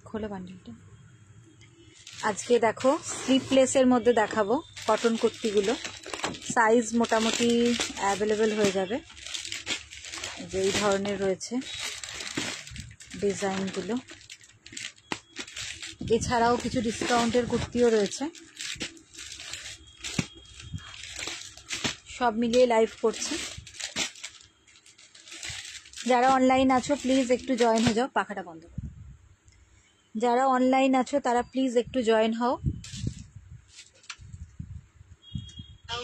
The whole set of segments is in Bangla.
খোলো বান্ডিলটা। আজকে দেখো স্লিপলেসের মধ্যে দেখাবো কটন কুর্তিগুলো। সাইজ মোটামুটি অ্যাভেলেবেল হয়ে যাবে। যে এই ধরনের রয়েছে ডিজাইনগুলো। এছাড়াও কিছু ডিসকাউন্টের কুর্তিও রয়েছে। সব মিলিয়ে লাইভ করছি। যারা অনলাইন আছো প্লিজ একটু জয়েন হয়ে যাও। পাখাটা বন্ধ করো। যারা অনলাইন আছো তারা প্লিজ একটু জয়েন হও।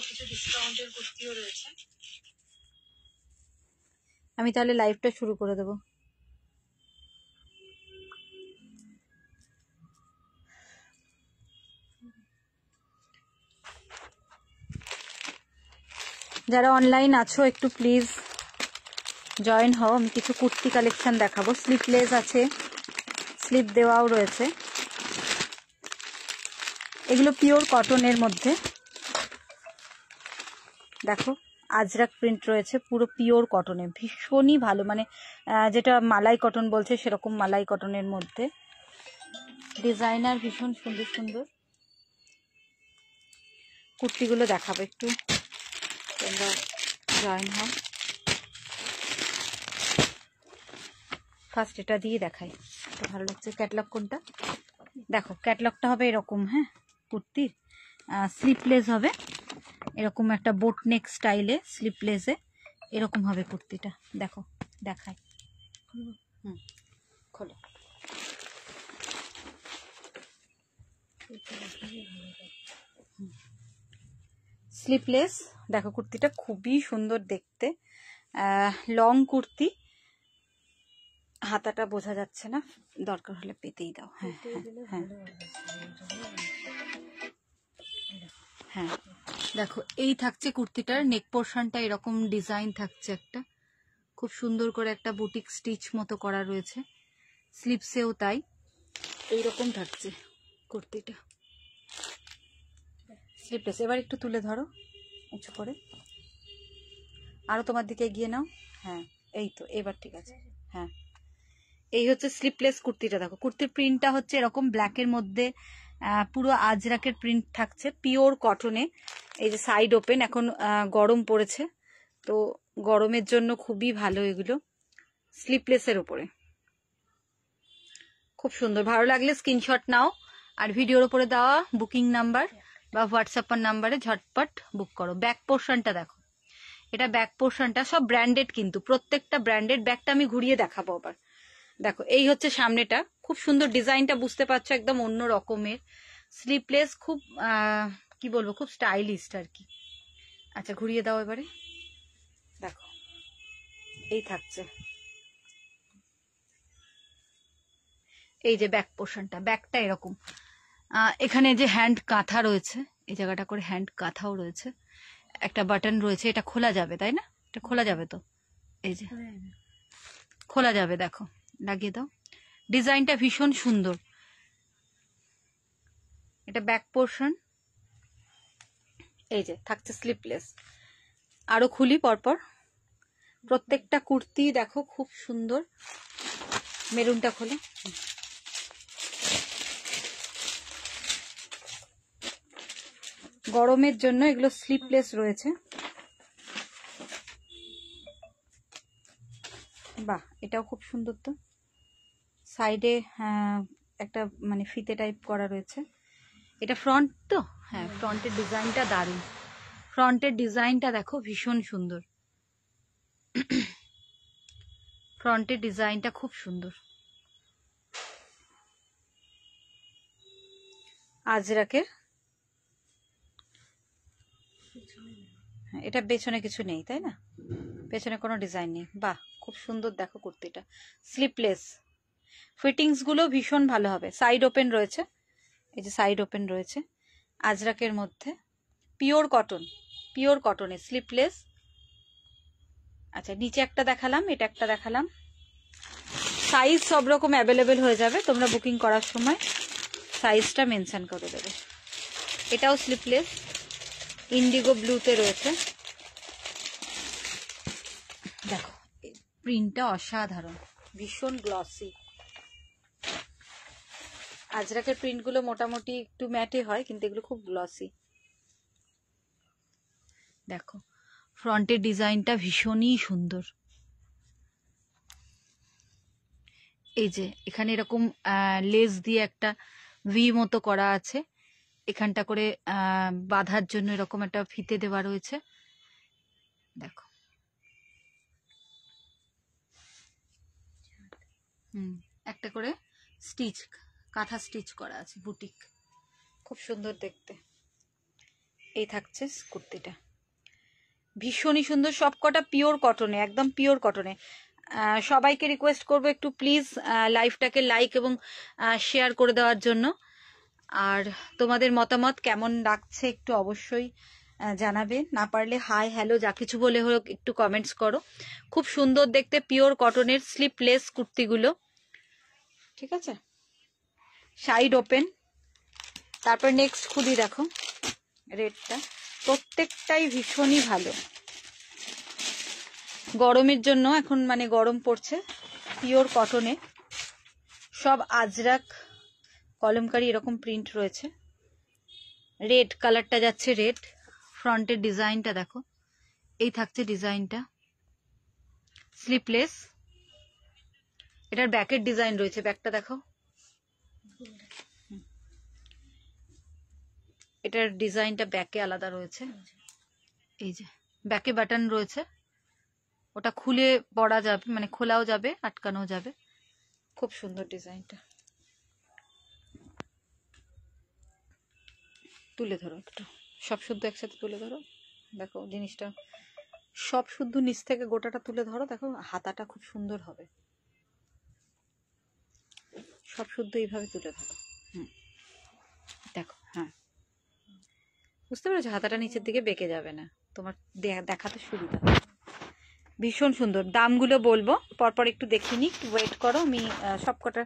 কিছু ডিসকাউন্টের কুর্তিও রয়েছে। আমি তাহলে লাইভটা শুরু করে দেব। যারা অনলাইন আছো একটু প্লিজ জয়েন হও। আমি কিছু কুর্তি কালেকশন দেখাবো। স্লিপলেস আছে, স্লিপ দেওয়াও রয়েছে। এগুলো পিওর কটনের মধ্যে। দেখো আজরাক প্রিন্ট রয়েছে, পুরো পিওর কটনে, ভীষণই ভালো। মানে যেটা মালাই কটন বলছে সেরকম মালাই কটনের মধ্যে। ডিজাইনার ভীষণ সুন্দর সুন্দর কুর্তিগুলো দেখাবো। একটু তোমরা জয়েন হও। ফার্স্ট এটা দিয়ে দেখাই, এটা ভালো লাগছে। ক্যাটলগ কোনটা দেখো, ক্যাটলগটা হবে এরকম। হ্যাঁ, কুর্তির স্লিপলেস হবে এরকম একটা বোট নেক স্টাইলে। স্লিপলেসে এরকম হবে কুর্তিটা। দেখো দেখাই। খোলো। স্লিপলেস দেখো, কুর্তিটা খুবই সুন্দর দেখতে। লং কুর্তি, হাতাটা বোঝা যাচ্ছে না, দরকার হলে পেতেই দাও। হ্যাঁ হ্যাঁ হ্যাঁ, দেখো এই থাকছে কুর্তিটার নেক পোর্শনটা। এরকম ডিজাইন থাকছে একটা, খুব সুন্দর করে একটা বুটিক স্টিচ মতো করা রয়েছে। স্লিপসেও তাই এইরকম থাকছে কুর্তিটা। স্লিপলেস। এবার একটু তুলে ধরো উঁচু করে, আরো তোমার দিকে এগিয়ে নাও। হ্যাঁ এই তো, এবার ঠিক আছে। হ্যাঁ, এই হচ্ছে স্লিপলেস কুর্তিটা। দেখো কুর্তির প্রিন্টটা হচ্ছে এরকম ব্ল্যাকের মধ্যে, পুরো আজরাকের প্রিন্ট থাকছে, পিওর কটনে। এই যে সাইড ওপেন। এখন গরম পড়েছে তো গরমের জন্য খুবই ভালো এগুলো। স্লিপলেসের উপরে খুব সুন্দর। ভালো লাগলে স্ক্রিনশট নাও আর ভিডিওর উপরে দেওয়া বুকিং নাম্বার বা হোয়াটসঅ্যাপ নাম্বারে ঝটপট বুক করো। ব্যাক পোর্শনটা দেখো, এটা ব্যাক পোর্শনটা সব ব্র্যান্ডেড, কিন্তু প্রত্যেকটা ব্র্যান্ডেড। ব্যাকটা আমি ঘুরিয়ে দেখাবো আবার। দেখো এই হচ্ছে সামনেটা, খুব সুন্দর ডিজাইনটা, বুঝতে পারছো একদম অন্য রকমের। স্লিপলেস, খুব কি বলবো, খুব স্টাইলিস্ট আর কি। আচ্ছা ঘুরিয়ে দাও এবারে। দেখো এই থাকছে, এই যে ব্যাক পোর্শনটা। ব্যাকটা এরকম, এখানে যে হ্যান্ড কাঁথা রয়েছে, এই জায়গাটা করে হ্যান্ড কাঁথাও রয়েছে, একটা বাটন রয়েছে। এটা খোলা যাবে তাই না? এটা খোলা যাবে তো, এই যে খোলা যাবে। দেখো লাগিয়ে দাও। ডিজাইনটা ভীষণ সুন্দর। এটা ব্যাক পোর্শন, এই যে থাকছে স্লিপলেস। আরো খুলি পরপর। প্রত্যেকটা কুর্তি দেখো খুব সুন্দর। মেরুনটা খোলে। গরমের জন্য এগুলো স্লিপলেস রয়েছে। বাহ, এটাও খুব সুন্দর তো। সাইডে একটা মানে ফিতে টাইপ করা রয়েছে। এটা ফ্রন্ট তো? হ্যাঁ, ফ্রন্টের ডিজাইনটা দারুণ। ফ্রন্টের ডিজাইনটা দেখো ভীষণ সুন্দর। ফ্রন্টের ডিজাইনটা খুব সুন্দর। আজরাকের, এটা পেছনে কিছু নেই তাই না? পেছনে কোনো ডিজাইন নেই। বাহ, খুব সুন্দর দেখো কুর্তিটা। স্লিপলেস, ফিটিংস গুলো ভীষণ ভালো হবে। সাইড ওপেন রয়েছে, এই যে সাইড ওপেন রয়েছে। আজরাকের মধ্যে পিওর কটন, পিওর কটনে স্লিপলেস। আচ্ছা নিচে একটা দেখালাম, এটা একটা দেখালাম। সাইজ সব রকম অ্যাভেলেবেল হয়ে যাবে, তোমরা বুকিং করার সময় সাইজটা মেনশন করে দেবে। এটাও স্লিপলেস, ইন্ডিগো ব্লুতে রয়েছে। দেখো প্রিন্টটা অসাধারণ, ভীষণ গ্লসি। আজরাকের প্রিন্টগুলো মোটামুটি একটু ম্যাটে হয়, কিন্তু এগুলো খুব গ্লসি। দেখো ফ্রন্টের ডিজাইনটা ভীষণই সুন্দর। এই যে এখানে এরকম লেস দিয়ে একটা ভি মতো করা আছে, এখানটা করে বাঁধার জন্য এরকম একটা ফিতে দেওয়া রয়েছে। দেখো একটা করে স্টিচ, কাঁথা স্টিচ করা আছে, বুটিক, খুব সুন্দর দেখতে। এই থাকছে কুর্তিটা, ভীষণই সুন্দর, সবকটা পিওর কটনে, একদম পিওর কটনে। সবাইকে রিকোয়েস্ট করবো একটু প্লিজ লাইভটাকে লাইক এবং শেয়ার করে দেওয়ার জন্য। আর তোমাদের মতামত কেমন লাগছে একটু অবশ্যই জানাবে, না পারলে হাই হ্যালো যা কিছু বলে হোক একটু কমেন্টস করো। খুব সুন্দর দেখতে পিওর কটনের স্লিপলেস কুর্তিগুলো, ঠিক আছে, সাইড ওপেন। তারপর নেক্সট খুলি, দেখো রেডটা, প্রত্যেকটাই ভীষণই ভালো। গরমের জন্য এখন মানে গরম পড়ছে, পিওর কটনে, সব আজরাক কলমকারি এরকম প্রিন্ট রয়েছে। রেড কালারটা যাচ্ছে রেড, ফ্রন্টের ডিজাইনটা দেখো, এই থাকছে ডিজাইনটা, স্লিপলেস। এটার ব্যাকের ডিজাইন রয়েছে, ব্যাকটা দেখো, এটার ডিজাইনটা ব্যাকে আলাদা রয়েছে। এই যে ব্যাকে বাটন রয়েছে, ওটা খুলে পরা যাবে, মানে খোলাও যাবে আটকানো যাবে। খুব সুন্দর ডিজাইনটা, তুলে ধরো একটু, সব শুদ্ধ একসাথে তুলে ধরো। দেখো জিনিসটা সব শুদ্ধ নিচ থেকে গোটাটা তুলে ধরো, দেখো হাতাটা খুব সুন্দর হবে, সব শুদ্ধ এইভাবে তুলে ধরো। দেখো, হ্যাঁ বুঝতে পেরেছো, হাতাটা নিচের দিকে বেঁকে যাবে না, তোমার দেখাতে সুবিধা। ভীষণ সুন্দর। দামগুলো বলবো পরপর, একটু দেখিনি, একটু ওয়েট করো, আমি সবকটা।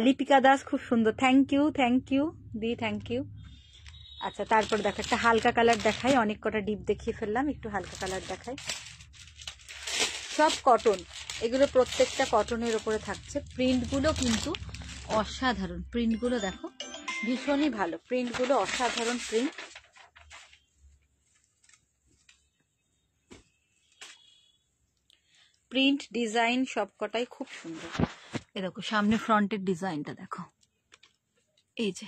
লিপিকা দাস খুব সুন্দর, থ্যাংক ইউ দি, থ্যাংক ইউ। আচ্ছা তারপর দেখো একটা হালকা কালার দেখাই, অনেক কটা ডিপ দেখিয়ে ফেললাম, একটু হালকা কালার দেখাই। সব কটন, এগুলো প্রত্যেকটা কটনের ওপরে থাকছে। প্রিন্টগুলো কিন্তু অসাধারণ, প্রিন্টগুলো দেখো ভীষণই ভালো, প্রিন্টগুলো অসাধারণ প্রিন্ট। প্রিন্ট ডিজাইন সবকটাই খুব সুন্দর। এ দেখো সামনে ফ্রন্টের ডিজাইনটা দেখো, এই যে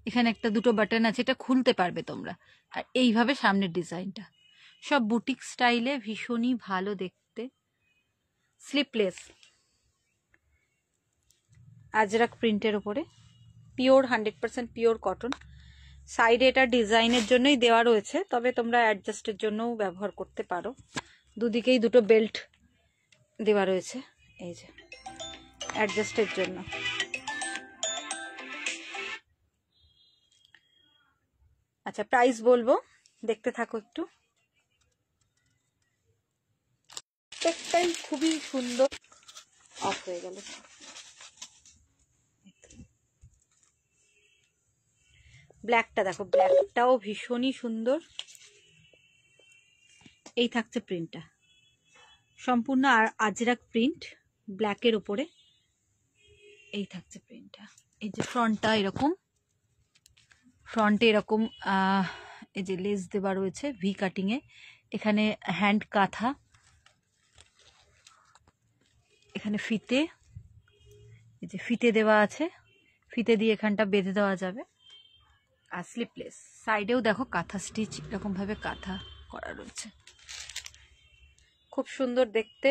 এখানে একটা দুটো বাটন আছে, এটা খুলতে পারবে তোমরা। আর এইভাবে সামনের ডিজাইনটা, সব বুটিক স্টাইলে, ভীষণই ভালো দেখতে। স্লিপলেস আজরাক প্রিন্টের উপরে, পিওর 100% পিওর কটন। সাইডে এটা ডিজাইনের জন্যই দেওয়া রয়েছে, তবে তোমরা অ্যাডজাস্টের জন্যও ব্যবহার করতে পারো। দুদিকেই দুটো বেল্ট দেওয়া রয়েছে, এই যে অ্যাডজাস্টের জন্য। আচ্ছা প্রাইস বলবো, দেখতে থাকো একটু। প্রত্যেকটাই খুবই সুন্দর। অফ হয়ে গেল। ব্ল্যাকটা দেখো, ব্ল্যাকটাও ভীষণই সুন্দর। এই থাকছে প্রিন্টটা, সম্পূর্ণ আজরাক প্রিন্ট ব্ল্যাকের উপরে। এই থাকছে প্রিন্টটা। এই যে ফ্রন্টটা এরকম, ফ্রন্টে এরকম এই যে লেস দেওয়া রয়েছে ভি কাটিং এ, এখানে হ্যান্ড কাঁথা, এখানে ফিতে, এই যে ফিতে দেওয়া আছে, ফিতে দিয়ে এখানটা বেঁধে দেওয়া যাবে। আর স্লিপলেস, সাইডেও দেখো কাঁথা স্টিচ এরকম ভাবে কাঁথা করা রয়েছে, খুব সুন্দর দেখতে।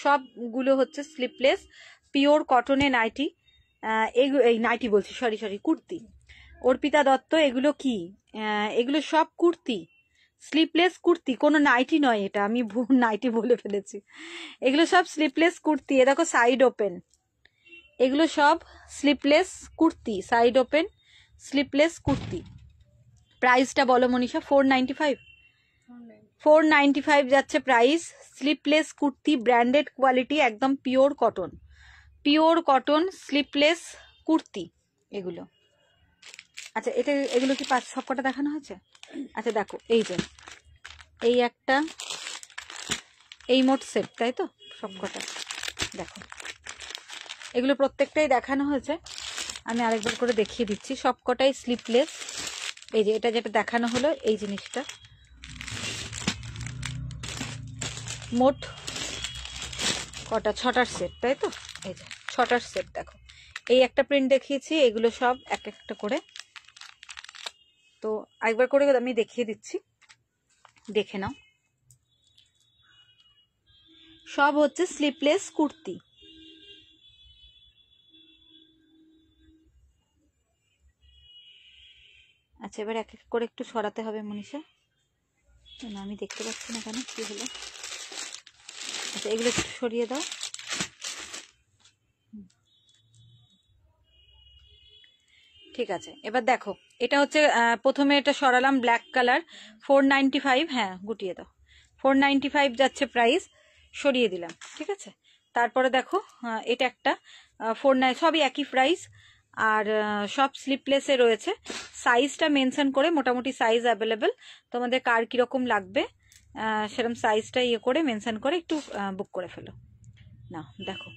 সবগুলো হচ্ছে স্লিপলেস পিওর কটনে নাইটি। এই নাইটি বলছি, সরি কুর্তি। অর্পিতা দত্ত, এগুলো কি? এগুলো সব কুর্তি, স্লিপলেস কুর্তি, কোনো নাইটি নয় এটা, আমি নাইটি বলে ফেলেছি। এগুলো সব স্লিপলেস কুর্তি। এ দেখো সাইড ওপেন, এগুলো সব sleepless kurti, side open sleepless kurti. প্রাইসটা বলো মনীষা। 495 যাচ্ছে price. Sleepless kurti, branded quality, একদম পিওর কটন স্লিপলেস কুর্তি এগুলো। আচ্ছা এগুলো কি সবকটা দেখানো হয়েছে? আচ্ছা দেখো, এই যে এই একটা, এই মোট সেট, তাই তো সবকটা দেখো, এগুলো প্রত্যেকটাই দেখানো হয়েছে। আমি আরেকবার করে দেখিয়ে দিচ্ছি, সবকটাই স্লিপলেস। এই যে এটা যেটা দেখানো হলো এই জিনিসটা, মোট কটা, 6টার সেট, তাই তো? এই যে 6টার সেট। দেখো এই একটা প্রিন্ট দেখিয়েছি, এগুলো সব এক একটা করে। তো একবার করে আমি দেখিয়ে দিচ্ছি, দেখে নাও। সব হচ্ছে স্লিপলেস কুর্তি। আচ্ছা এবার এক এক করে একটু সরাতে হবে মনীষা, না আমি দেখতে পাচ্ছি না কেন, কি হলো? আচ্ছা এগুলো একটু সরিয়ে দাও। ঠিক আছে, এবার দেখো এটা হচ্ছে প্রথমে এটা সরালাম, ব্ল্যাক কালার, 495। হ্যাঁ গুটিয়ে দাও, 495 যাচ্ছে প্রাইস, সরিয়ে দিলাম। ঠিক আছে, তারপরে দেখো এটা একটা 49, সবই একই প্রাইস। আর সব স্লিপলেসে রয়েছে, সাইজটা মেনশন করে, মোটামুটি সাইজ অ্যাভেলেবেল, তোমাদের কার কিরকম লাগবে সেরকম সাইজটা ইয়ে করে মেনশন করে একটু বুক করে ফেলো। না দেখো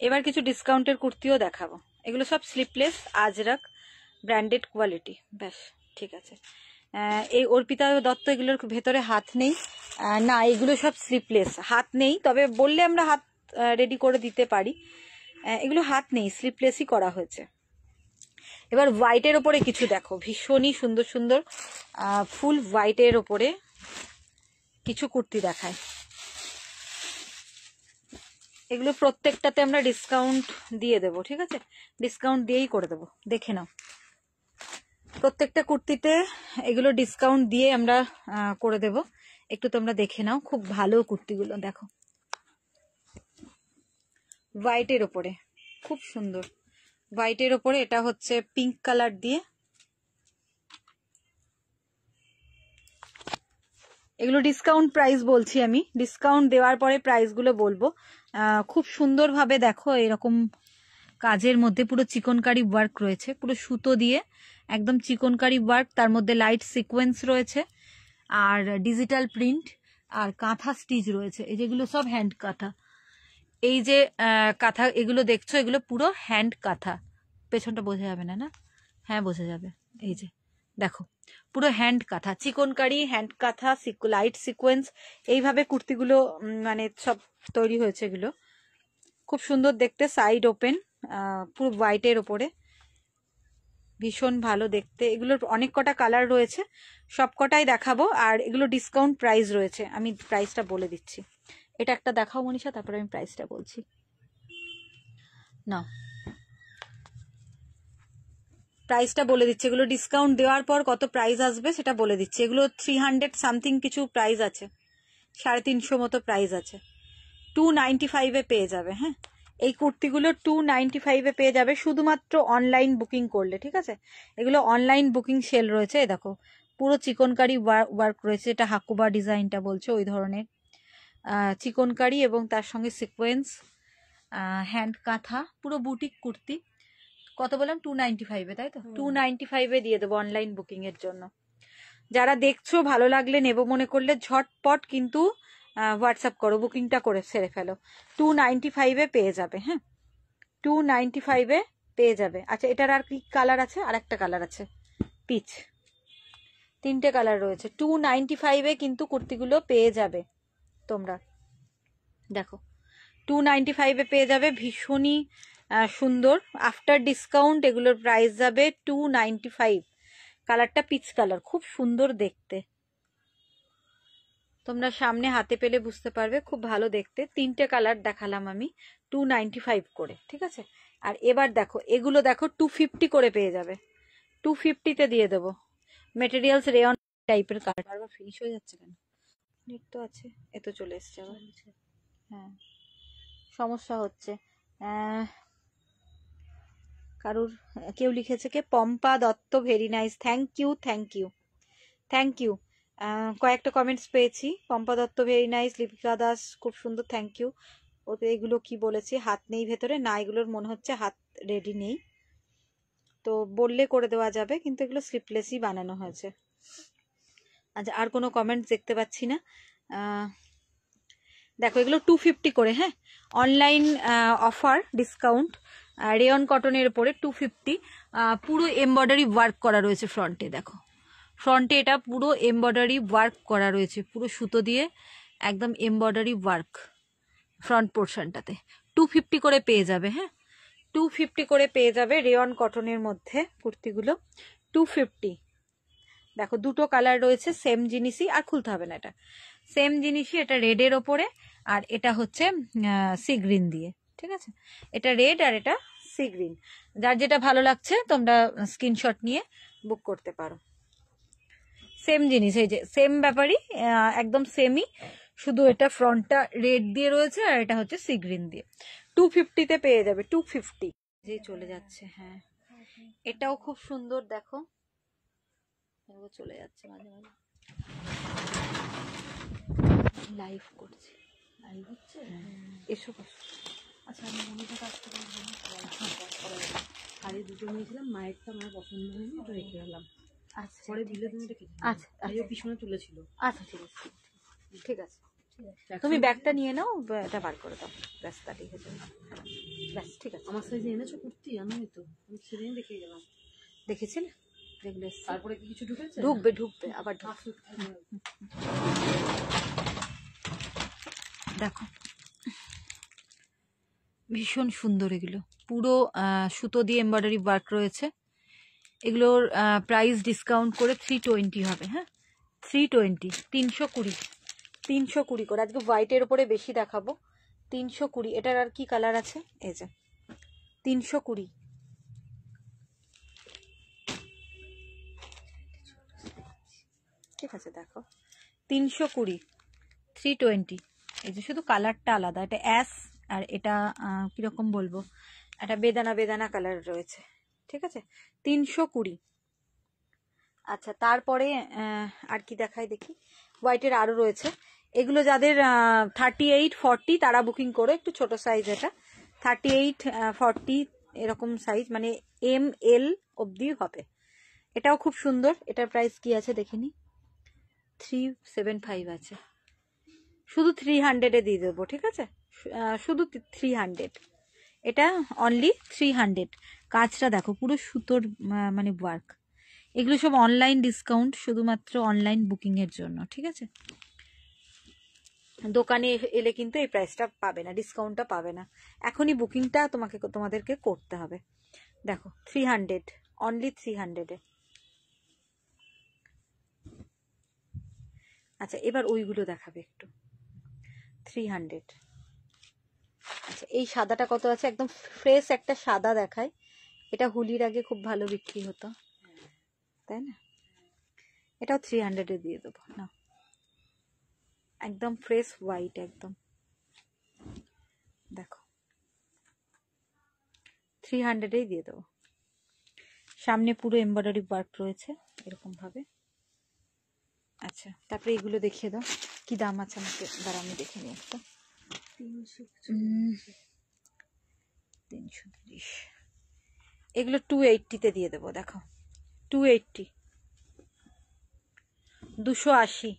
এবার কিছু ডিসকাউন্টের কুর্তিও দেখাবো, এগুলো সব স্লিপলেস, আজরাক ব্র্যান্ডেড কোয়ালিটি। ব্যাস ঠিক আছে। এই অর্পিতা দত্ত এগুলোর ভেতরে হাত নেই, না এগুলো সব স্লিপলেস, হাত নেই, তবে বললে আমরা হাত রেডি করে দিতে পারি। এগুলো হাত নেই, স্লিপলেসই করা হয়েছে। এবার হোয়াইটের ওপরে কিছু দেখো, ভীষণই সুন্দর সুন্দর ফুল হোয়াইটের ওপরে কিছু কুর্তি দেখায়। এগুলো প্রত্যেকটাতে আমরা ডিসকাউন্ট দিয়ে দেবো, ঠিক আছে, ডিসকাউন্ট দিয়েই করে দেবো, দেখে নাও। প্রত্যেকটা কুর্তিতে এগুলো ডিসকাউন্ট দিয়ে আমরা করে দেব, একটু তোমরা দেখে নাও। খুব ভালো কুর্তিগুলো দেখো, হোয়াইটের ওপরে খুব সুন্দর, হোয়াইটের ওপরে এটা হচ্ছে পিঙ্ক কালার দিয়ে। এগুলো ডিসকাউন্ট প্রাইস বলছি আমি, ডিসকাউন্ট দেওয়ার পরে প্রাইসগুলো বলবো। খুব সুন্দরভাবে দেখো এরকম কাজের মধ্যে পুরো চিকনকারি ওয়ার্ক রয়েছে, পুরো সুতো দিয়ে একদম চিকনকারি ওয়ার্ক, তার মধ্যে লাইট সিকোয়েন্স রয়েছে আর ডিজিটাল প্রিন্ট আর কাঁথা স্টিচ রয়েছে। এই যেগুলো সব হ্যান্ড কাঁথা, এই যে কাঁথা এগুলো দেখছো এগুলো পুরো হ্যান্ড কাঁথা। পেছনটা বোঝা যাবে না, না হ্যাঁ বোঝা যাবে। এই যে দেখো পুরো হ্যান্ড কাঁথা, চিকনকারি হ্যান্ড কাঁথা, লাইট সিকোয়েন্স, এইভাবে কুর্তিগুলো মানে সব তৈরি হয়েছে। এগুলো খুব সুন্দর দেখতে, সাইড ওপেন, পুরো হোয়াইটের ওপরে, ভীষণ ভালো দেখতে। এগুলোর অনেক কটা কালার রয়েছে, সব কটাই দেখাবো, আর এগুলো ডিসকাউন্ট প্রাইস রয়েছে, আমি প্রাইসটা বলে দিচ্ছি। এটা একটা দেখাও মনীষা, তারপরে আমি প্রাইসটা বলছি। না প্রাইসটা বলে দিচ্ছি, এগুলো ডিসকাউন্ট দেওয়ার পর কত প্রাইস আসবে সেটা বলে দিচ্ছি। এগুলো 300 সামথিং কিছু প্রাইস আছে, 350 মতো প্রাইস আছে, 295 পেয়ে যাবে। হ্যাঁ এই কুর্তিগুলো 295 পেয়ে যাবে শুধুমাত্র অনলাইন বুকিং করলে, ঠিক আছে। এগুলো অনলাইন বুকিং সেল রয়েছে। দেখো পুরো চিকনকারি ওয়ার্ক রয়েছে, এটা হাকুবা ডিজাইনটা বলছে ওই ধরনের চিকনকারি, এবং তার সঙ্গে সিকোয়েন্স, হ্যান্ড কাঁথা, পুরো বুটিক কুর্তি। কত বললাম? 295, তাই তো? 295 দিয়ে দেবো অনলাইন বুকিং এর জন্য। যারা দেখছো ভালো লাগলে নেবো মনে করলে ঝটপট কিন্তু হোয়াটসঅ্যাপ করো, বুকিংটা করে সেরে ফেলো, 295 পেয়ে যাবে। হ্যাঁ 295 পেয়ে যাবে। আচ্ছা এটার আর কি কালার আছে? আর একটা কালার আছে পিচ, 3টে কালার রয়েছে। 295 কিন্তু কুর্তিগুলো পেয়ে যাবে তোমরা, দেখো 295 পেয়ে যাবে, ভীষণই সুন্দর। আফটার ডিসকাউন্ট এগুলোর প্রাইস যাবে 295। কালারটা পিচ কালার, খুব সুন্দর দেখতে, তোমরা সামনে হাতে পেলে বুঝতে পারবে, খুব ভালো দেখতে। 3টে কালার দেখালাম আমি 295 করে, ঠিক আছে। আর এবার দেখো এগুলো দেখো 250 করে পেয়ে যাবে, 250-তে দিয়ে দেবো। মেটেরিয়ালস রেয়ন টাইপের কালার। বারবার ফিনিশ হয়ে যাচ্ছে কেন? নেট তো আছে, এ তো চলে এসছে আবার। হ্যাঁ সমস্যা হচ্ছে। কারুর কেউ লিখেছে কে, Pompa Dutta, very nice, thank you thank you thank you. কয়েকটা কমেন্টস পেয়েছি, পম্পা দত্ত ভেরি নাইস, লিপিকা দাস খুব সুন্দর, থ্যাংক ইউ। ওতে এগুলো কি বলেছি, হাত নেই ভেতরে, না এগুলোর মনে হচ্ছে হাত রেডি নেই, তো বললে করে দেওয়া যাবে, কিন্তু এগুলো স্লিপলেসই বানানো হয়েছে। আচ্ছা আর কোনো কমেন্টস দেখতে পাচ্ছি না। দেখো এগুলো 250 করে, হ্যাঁ, অনলাইন অফার ডিসকাউন্ট, রেয়ন কটনের উপরে 250। পুরো এমব্রয়ডারি ওয়ার্ক করা রয়েছে ফ্রন্টে, দেখো ফ্রন্টে এটা পুরো এমব্রয়ডারি ওয়ার্ক করা রয়েছে, পুরো সুতো দিয়ে একদম এমব্রয়ডারি ওয়ার্ক ফ্রন্ট পোর্শনটাতে। 250 করে পেয়ে যাবে, হ্যাঁ 250 করে পেয়ে যাবে রেয়ন কটনের মধ্যে কুর্তিগুলো 250। দেখো দুটো কালার রয়েছে, সেম জিনিসই, আর খুলতে হবে না, এটা সেম জিনিসই, এটা রেডের ওপরে আর এটা হচ্ছে সি গ্রিন দিয়ে, ঠিক আছে, এটা রেড আর এটা সি গ্রিন। যার যেটা ভালো লাগছে তোমরা স্ক্রিনশট নিয়ে বুক করতে পারো। সেম জিনিস, এই যে সেম ব্যাপারই, একদম সেমই, শুধু এটা ফ্রন্টটা রেড দিয়ে রয়েছে আর এটা হচ্ছে সি গ্রিন দিয়ে। 250-তে পেয়ে যাবে, 250 যে চলে যাচ্ছে। হ্যাঁ এটাও খুব সুন্দর, দেখো চলে যাচ্ছে মাঝে মাঝে, লাইভ করছে, লাইভ হচ্ছে, এসো আচ্ছা আমি মনিকা কাজ করে শাড়ি দুটো নিয়েছিলাম, মায়েরটা আমার পছন্দ হয়নি, ওটা রেখে গেলাম। আচ্ছা পরে দিলে তুমি রেখে, আচ্ছা আচ্ছা পিছনে তুলেছিল। আচ্ছা ঠিক আছে, ঠিক আছে, তুমি ব্যাগটা নিয়ে নাও, এটা বার করে দাও, ব্যাস তাই হয়ে যাবে, ব্যাস ঠিক আছে। আমার সাইজে এনেছো কুর্তি? আমি তো আমি সেদিন দেখে গেলাম, দেখেছি না, দেখলে তারপরে কি কিছু ঢুকেছে? ঢুকবে ঢুকবে আবার দেখো ভীষণ সুন্দর, এগুলো পুরো সুতো দিয়ে এমব্রয়ডারি ওয়ার্ক রয়েছে। এগুলোর প্রাইস ডিসকাউন্ট করে 320 হবে, হ্যাঁ 320, 320, 320 করে। আজকে হোয়াইটের উপরে বেশি দেখাবো, 320। এটার আর কি কালার আছে, এই যে 320, ঠিক আছে, দেখো 320, 320, এই যে শুধু কালারটা আলাদা, এটা অ্যাশ আর এটা কিরকম বলবো, একটা বেদানা বেদানা কালার রয়েছে, ঠিক আছে 320। আচ্ছা তারপরে আর কি দেখাই দেখি, হোয়াইটের আরো রয়েছে। এগুলো যাদের 38, 40 তারা বুকিং করো, একটু ছোট সাইজ, এটা 38, 40 এরকম সাইজ, মানে ML অবধি হবে। এটাও খুব সুন্দর, এটার প্রাইস কি আছে দেখিনি, 375 আছে, শুধু 300-এ দিয়ে দেবো, ঠিক আছে, শুধু 300, এটা অনলি 300। কাজটা দেখো পুরো সুতোর মানে ওয়ার্ক। এগুলো সব অনলাইন ডিসকাউন্ট, শুধুমাত্র অনলাইন বুকিং এর জন্য, ঠিক আছে, দোকানে এলে কিন্তু এই প্রাইসটা পাবে না, ডিসকাউন্টটা পাবে না, এখনই বুকিংটা তোমাদেরকে করতে হবে। দেখো 300, অনলি 300-এ। আচ্ছা এবার ওইগুলো দেখাবে একটু, 300। আচ্ছা এই সাদাটা কত আছে, একদম ফ্রেশ একটা সাদা দেখায়, এটা হোলির আগে খুব ভালো বিক্রি হতো, তাই না, এটাও 300-এ দিয়ে দেবো না, একদম ফ্রেশ হোয়াইট, একদম দেখো 300-এই দিয়ে দেবো। সামনে পুরো এমব্রয়ডারি ওয়ার্ক রয়েছে এরকম ভাবে। আচ্ছা তারপরে এগুলো দেখিয়ে দাও, কি দাম আছে আমাকে, দাঁড়া আমি দেখে নিই একটা, 330, এগুলো 280-তে দিয়ে দেবো, দেখো 280, 280,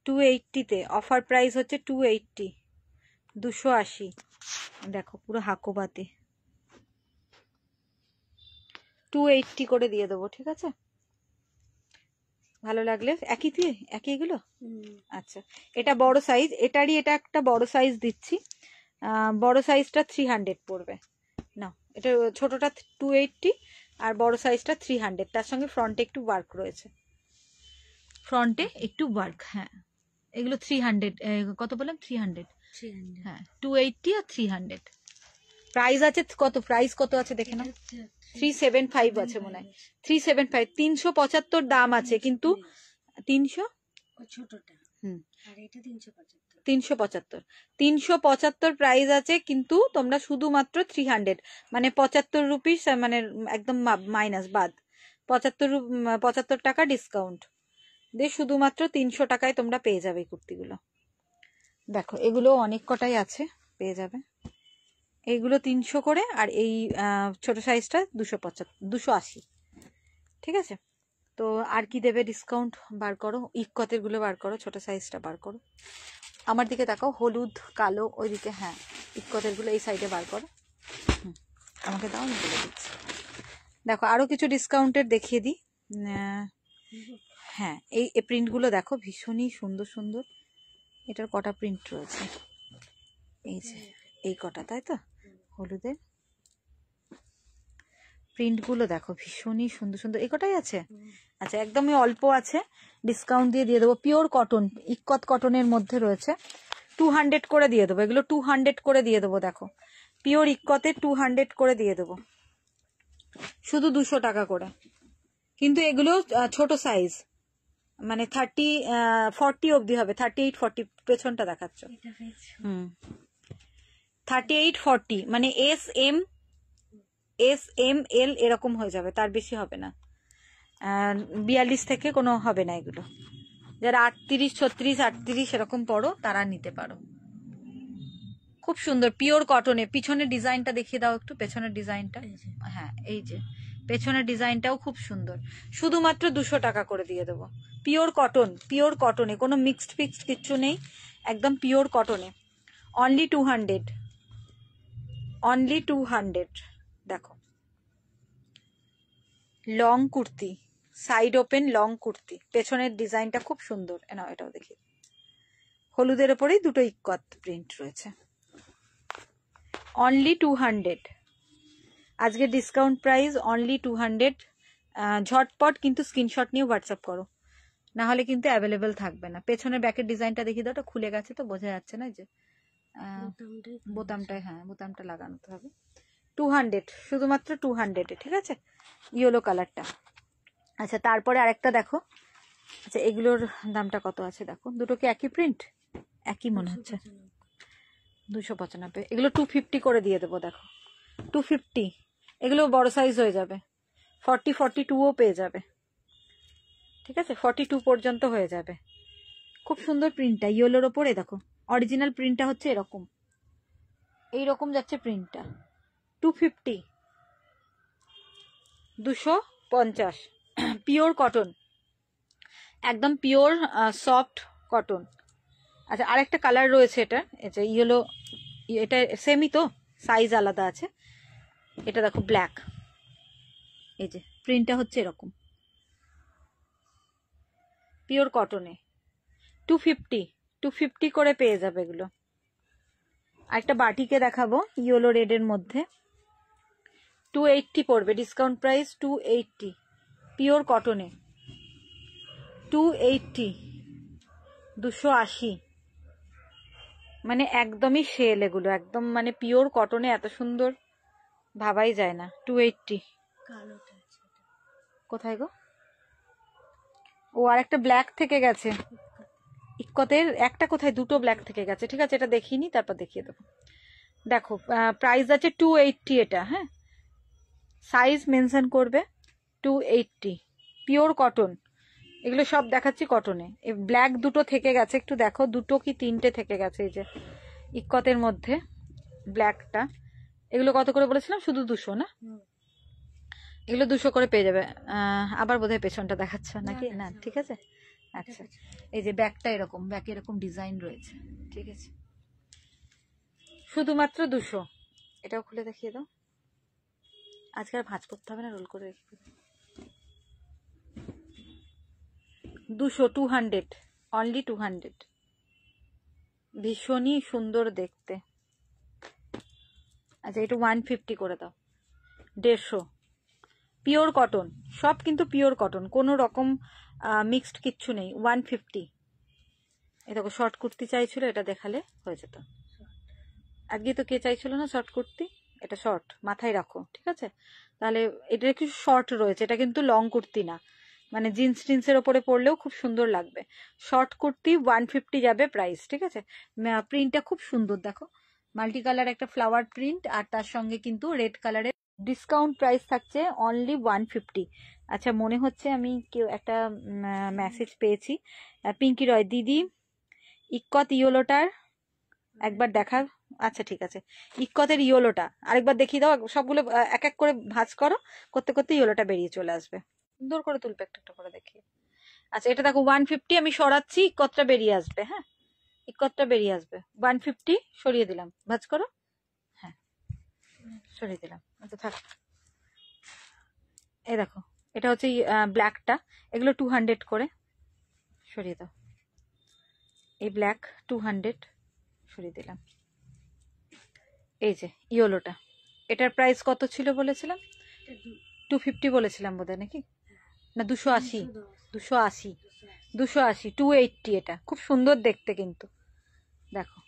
280-তে অফার প্রাইস হচ্ছে 280, 280, দেখো পুরো হাকোবাতে 280 করে দিয়ে দেবো, ঠিক আছে, ভালো লাগলে একই দিয়ে একই এগুলো। আচ্ছা এটা বড় সাইজ, এটারই এটা একটা বড় সাইজ দিচ্ছি, বড় সাইজটা 300 পড়বে না, এটা ছোটটা 280 আর বড় সাইজটা 300, তার সঙ্গে ফ্রন্টে একটু ওয়ার্ক রয়েছে, ফ্রন্টে একটু ওয়ার্ক, হ্যাঁ এগুলো 300, কত বললাম 300, হ্যাঁ 280 আর 300। প্রাইস আছে কত, প্রাইস কত আছে দেখে নাও, 375 আছে মনে হয়, 375, 375 দাম আছে, কিন্তু 300, ছোটটা, আর এটা 375, 375 প্রাইস আছে, কিন্তু তোমরা শুধুমাত্র 300, মানে 75 রুপিস, মানে একদম মাইনাস বাদ, 75 টাকা ডিসকাউন্ট দিয়ে শুধুমাত্র 300 টাকায় তোমরা পেয়ে যাবে এই কুর্তিগুলো। দেখো এগুলো অনেক কটাই আছে, পেয়ে যাবে, এইগুলো 300 করে, আর এই ছোট সাইজটা 280, ঠিক আছে। তো আর কি দেবে ডিসকাউন্ট, বার করো, ইকতের গুলো বার করো, ছোট সাইজটা বার করো, আমার দিকে তাকাও, হলুদ কালো ওইদিকে, হ্যাঁ ইক্কতের গুলো এই সাইডে বার করো। আমাকে দাও, আমি বলে দিচ্ছি। দেখো আরো কিছু ডিসকাউন্টের দেখিয়ে দিই। হ্যাঁ এই প্রিন্টগুলো দেখো ভীষণই সুন্দর সুন্দর। এটার কটা প্রিন্ট রয়েছে, এই যে এই কটা, তাই তো হলুদের প্রিন্টগুলো দেখো ভীষণই সুন্দর সুন্দর। এই কটাই আছে? আচ্ছা একদমই অল্প আছে, ডিসকাউন্ট দিয়ে দেবো। পিওর কটন, ইক্কত কটনের মধ্যে রয়েছে, 200 করে দিয়ে দেবো। এগুলো 200 করে দিয়ে দেবো। দেখো পিওর ইক্কতে 200 করে দিয়ে দেবো, শুধু 200 টাকা করে। কিন্তু এগুলো ছোট সাইজ, মানে 40 অবধি হবে, 38-40 পেছনটা দেখাচ্ছ। 38-40 মানে এস এম এল এরকম হয়ে যাবে, তার বেশি হবে না। 42 থেকে কোনো হবে না এগুলো। যারা 38, 36, 38 এরকম পড়ো তারা নিতে পারো। খুব সুন্দর পিওর কটনে। পিছনের ডিজাইনটা দেখিয়ে দাও একটু, পেছনের ডিজাইনটা। হ্যাঁ এই যে পেছনের ডিজাইনটাও খুব সুন্দর। শুধুমাত্র 200 টাকা করে দিয়ে দেবো। পিওর কটন, পিওর কটনে কোনো মিক্সড ফিক্সড কিচ্ছু নেই, একদম পিওর কটনে। Only 200, only 200। দেখো long kurti, side open long kurti, পেছনের ডিজাইনটা খুব সুন্দর। নাও এটাও দেখি, হলুদের ওপরেই দুটো ইক্কত প্রিন্ট রয়েছে। অনলি 200, আজকে ডিসকাউন্ট প্রাইস অনলি 200। ঝটপট কিন্তু স্ক্রিনশট নিয়ে হোয়াটসঅ্যাপ করো, না হলে কিন্তু অ্যাভেলেবেল থাকবে না। পেছনের ব্যাকের ডিজাইনটা দেখি দাও, ওটা খুলে গেছে তো বোঝা যাচ্ছে না, যে বোতামটায়, হ্যাঁ বোতামটা লাগানো হবে। 200, শুধুমাত্র 200, ঠিক আছে, ইয়েলো কালারটা। আচ্ছা তারপরে আরেকটা দেখো। আচ্ছা এগুলোর দামটা কত আছে দেখো, দুটো কি একই প্রিন্ট? একই মনে হচ্ছে। 295, এগুলো 250 করে দিয়ে দেবো। দেখো 250, এগুলো বড় সাইজ হয়ে যাবে, 42ও পেয়ে যাবে, ঠিক আছে 42 পর্যন্ত হয়ে যাবে। খুব সুন্দর প্রিন্টটা ইয়েলোর ওপরে। দেখো অরিজিনাল প্রিন্টটা হচ্ছে এরকম, এইরকম যাচ্ছে প্রিন্টটা। 250, 250, পিওর কটন, একদম পিওর সফট কটন। আচ্ছা আরেকটা কালার রয়েছে, এটা এটা ইয়েলো, এটা সেমই তো, সাইজ আলাদা আছে। এটা দেখো ব্ল্যাক, এই যে প্রিন্টটা হচ্ছে এরকম, পিওর কটনে। 250 করে পেয়ে যাবে এগুলো। আরেকটা বাটিকে দেখাবো ইয়েলো রেডের মধ্যে, 280 পড়বে, ডিসকাউন্ট প্রাইস 280, পিওর কটনে 280, 280, মানে একদমই সেল এগুলো, একদম মানে পিওর কটনে, এত সুন্দর ভাবাই যায় না। 280। কোথায় গো? ও আর একটা ব্ল্যাক থেকে গেছে ইক্কতের, একটা কোথায়, দুটো ব্ল্যাক থেকে গেছে। ঠিক আছে এটা দেখিনি, তারপর দেখিয়ে দেবো। দেখো প্রাইস আছে 280 এটা, হ্যাঁ সাইজ মেনশন করবে। 280, পিওর কটন, এগুলো সব দেখাচ্ছি কটনে। এই ব্ল্যাক দুটো থেকে গেছে, একটু দেখো দুটো কি তিনটে থেকে গেছে, এই যে ইক্কতের মধ্যে ব্ল্যাকটা। এগুলো কত করে বলেছিলাম? শুধু 200 না, এগুলো 200 করে পেয়ে যাবে। আবার বোধহয় পেছনটা দেখাচ্ছ নাকি? না ঠিক আছে। আচ্ছা এই যে ব্যাকটা এরকম, ব্যাকে এরকম ডিজাইন রয়েছে, ঠিক আছে শুধুমাত্র 200। এটাও খুলে দেখিয়ে দাও, আজকে আর ভাঁজ করতে হবে না, রোল করে রেখে দেবে। 200, অনলি 200, ভীষণই সুন্দর দেখতে। আচ্ছা এটা 150 করে দাও, 150, পিওর কটন, সব কিন্তু পিওর কটন, কোনো রকম মিক্সড কিচ্ছু নেই। 150। এই দেখো শর্ট কুর্তি চাইছিল, এটা দেখালে হয়ে যেত। আজকে তো কে চাইছিল না শর্ট কুর্তি, এটা শর্ট, মাথায় রাখো ঠিক আছে। তাহলে এটা একটু শর্ট রয়েছে, এটা কিন্তু লং কুর্তি না, মানে জিন্স টিন্সের ওপরে পরলেও খুব সুন্দর লাগবে। শর্ট কুর্তি 150 যাবে প্রাইস, ঠিক আছে। প্রিন্টটা খুব সুন্দর, দেখো মাল্টি কালার একটা ফ্লাওয়ার প্রিন্ট, আর তার সঙ্গে কিন্তু রেড কালারের। ডিসকাউন্ট প্রাইস থাকছে অনলি 150। আচ্ছা মনে হচ্ছে আমি কেউ একটা মেসেজ পেয়েছি, পিঙ্কি রয় দিদি, ইক্কত ইয়েলোটার একবার দেখা। আচ্ছা ঠিক আছে, ইক্কতের ইয়েলোটা আরেকবার দেখিয়ে দাও। সবগুলো এক এক করে ভাঁজ করো, করতে করতে ইয়েলোটা বেরিয়ে চলে আসবে। সুন্দর করে তুলবে একটা একটা করে দেখিয়ে। আচ্ছা এটা দেখো 150, আমি সরাচ্ছি, ইক্কতটা বেরিয়ে আসবে। হ্যাঁ ইক্কতটা বেরিয়ে আসবে। 150 সরিয়ে দিলাম, ভাঁজ করো। হ্যাঁ সরিয়ে দিলাম, আচ্ছা থাক। এই দেখো এটা হচ্ছে ব্ল্যাকটা, এগুলো 200 করে, সরিয়ে দাও। এই ব্ল্যাক 200 সরিয়ে দিলাম। এই যে ইয়েলোটা, এটার প্রাইস কত ছিল বলেছিলাম? 250 বলেছিলাম বোধহয়, নাকি না 280? 280, 280, 280। এটা খুব সুন্দর দেখতে কিন্তু, দেখো।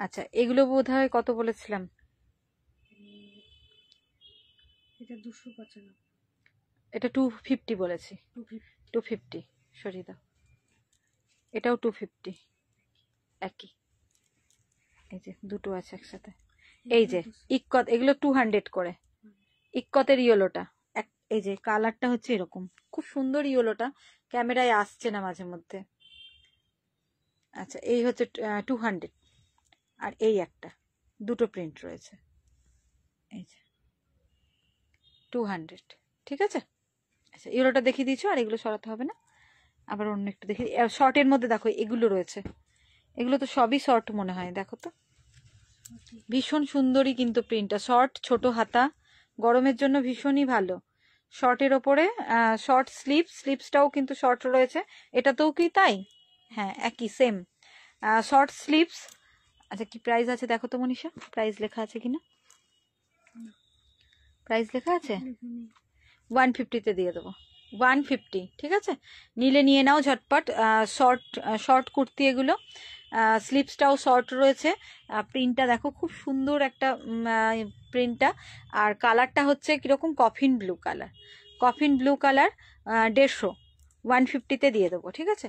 আচ্ছা এগুলো বোধহয় কত বলেছিলাম? এটা 295, এটা 250 বলেছি, 250। 250 সরিয়ে দাও। এটাও 250, একই। এই যে দুটো আছে একসাথে। এই যে ইক্কত, এগুলো 200 করে। ইক্কতের ইয়েলোটা, এই যে কালারটা হচ্ছে এরকম, খুব সুন্দর ইয়েলোটা, ক্যামেরায় আসছে না মাঝে মধ্যে। আচ্ছা এই হচ্ছে 200, আর এই একটা, দুটো প্রিন্ট রয়েছে, এই যে 200, ঠিক আছে। আচ্ছা ইয়েলোটা দেখিয়ে দিয়েছো, আর এগুলো সরাতে হবে না। আবার অন্য একটু দেখি, শর্টের মধ্যে দেখো এগুলো রয়েছে, এগুলো তো সবই শর্ট মনে হয়, দেখো তো ভীষণ সুন্দরী কিন্তু প্রিন্টটা। শর্ট, ছোট হাতা, গরমের জন্য ভীষণই ভালো। শর্টের ওপরে শর্ট স্লিপসটাও কিন্তু শর্ট রয়েছে, এটাতেও কি তাই? হ্যাঁ একই সেম শর্ট স্লিপস। আচ্ছা কি প্রাইস আছে দেখো তো মনীষা, প্রাইস লেখা আছে কিনা? প্রাইস লেখা আছে, 150-তে দিয়ে দেবো, 150, ঠিক আছে। নিলে নিয়ে নাও ঝটপট। শর্ট কুর্তি এগুলো, স্লিপসটাও শর্ট রয়েছে। প্রিন্টটা দেখো খুব সুন্দর একটা প্রিন্টটা, আর কালারটা হচ্ছে কিরকম কফিন ব্লু কালার, 150, 150-তে দিয়ে দেবো, ঠিক আছে।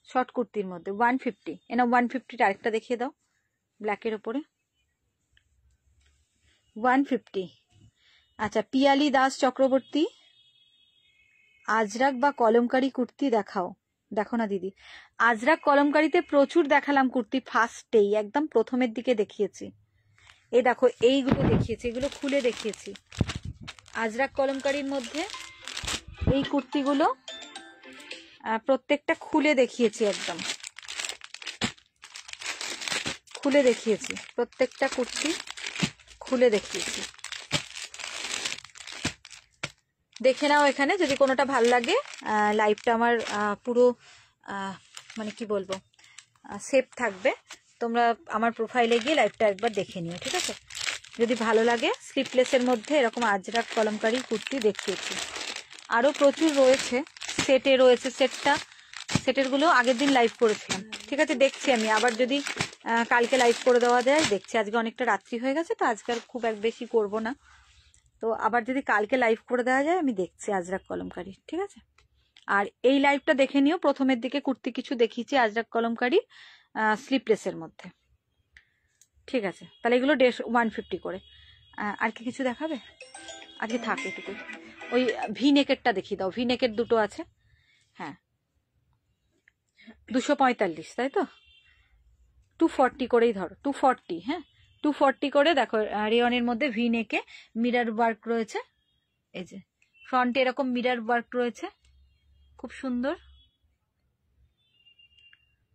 শর্ট কুর্তির মধ্যে 150, এনা 150 আরেকটা দেখিয়ে দাও, ব্ল্যাকের ওপরে 150। আচ্ছা পিয়ালি দাস চক্রবর্তী, আজরাক বা কলমকারি কুর্তি দেখাও। দেখো না দিদি, আজরাক কলমকারিতে প্রচুর দেখালাম কুর্তি, ফার্স্টেই একদম প্রথমের দিকে দেখিয়েছি। এই দেখো এইগুলো দেখিয়েছি, এগুলো খুলে দেখিয়েছি। আজরাক কলমকারির মধ্যে এই কুর্তিগুলো প্রত্যেকটা খুলে দেখিয়েছি, একদম খুলে দেখিয়েছি, প্রত্যেকটা কুর্তি খুলে দেখিয়েছি। দেখে নাও এখানে, যদি কোনোটা ভাল লাগে। লাইভটা আমার পুরো মানে কি বলবো সেভ থাকবে, তোমরা আমার প্রোফাইলে গিয়ে লাইভটা একবার দেখে নিও, ঠিক আছে। যদি ভালো লাগে, স্লিপলেসের মধ্যে এরকম আজরাক কলমকারি কুর্তি দেখিয়েছি, আরও প্রচুর রয়েছে। সেটে রয়েছে, সেটের গুলো আগের দিন লাইভ করেছিলাম, ঠিক আছে। দেখছি আমি আবার যদি কালকে লাইভ করে দেওয়া যায়, দেখছি। আজকে অনেকটা রাত্রি হয়ে গেছে, তো আজকে আর খুব এক বেশি করব না, তো আবার যদি কালকে লাইভ করে দেওয়া যায় আমি দেখছি আজরাক কলমকারি, ঠিক আছে। আর এই লাইভটা দেখে নিও, প্রথমের দিকে কুর্তি কিছু দেখিয়েছি আজরাক কলমকারি স্লিপলেসের মধ্যে, ঠিক আছে। তাহলে এগুলো 150 করে। আর কি কিছু দেখাবে? আজকে থাকে এটুকু। ওই ভি নেকেরটা দেখিয়ে দাও, ভি নেকের দুটো আছে, হ্যাঁ 245, তাই তো? 240 করেই ধরো, 240, হ্যাঁ 240 করে। দেখো রেয়নের মধ্যে ভি নেকে মিরর ওয়ার্ক রয়েছে, এই যে ফ্রন্টে এরকম মিরর ওয়ার্ক রয়েছে, খুব সুন্দর।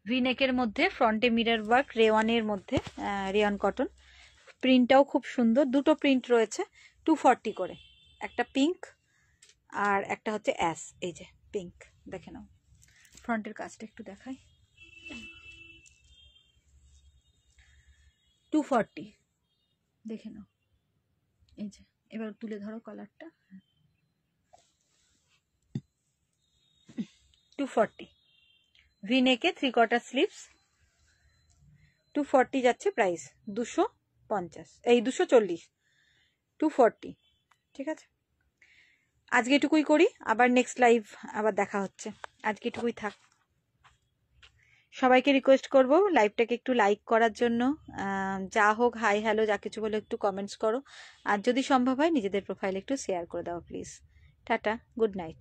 ভি নেকের মধ্যে ফ্রন্টে মিরর ওয়ার্ক, রেওয়ানের মধ্যে রেয়ন কটন, প্রিন্টটাও খুব সুন্দর। দুটো প্রিন্ট রয়েছে, 240 করে, একটা পিঙ্ক আর একটা হচ্ছে অ্যাশ, এই যে পিঙ্ক। দেখে নাও ফ্রন্টের কাজটা একটু দেখাই, 240 দেখে নাও, এই যে এবার তুলে ধরো কালারটা, 240 ভি নেকে 3/4 স্লিভস, 240 যাচ্ছে প্রাইস, 250, এই 240, 240, ঠিক আছে। আজকে এটুকুই করি, আবার নেক্সট লাইভ আবার দেখা হচ্ছে, আজকে এটুকুই থাক। সবাইকে রিকোয়েস্ট করব লাইভটাকে একটু লাইক করার জন্য, যা হোক হাই হ্যালো যা কিছু বলে একটু কমেন্টস করো, আর যদি সম্ভব হয় নিজেদের প্রোফাইলে একটু শেয়ার করে দাও প্লিজ। Tata, good night.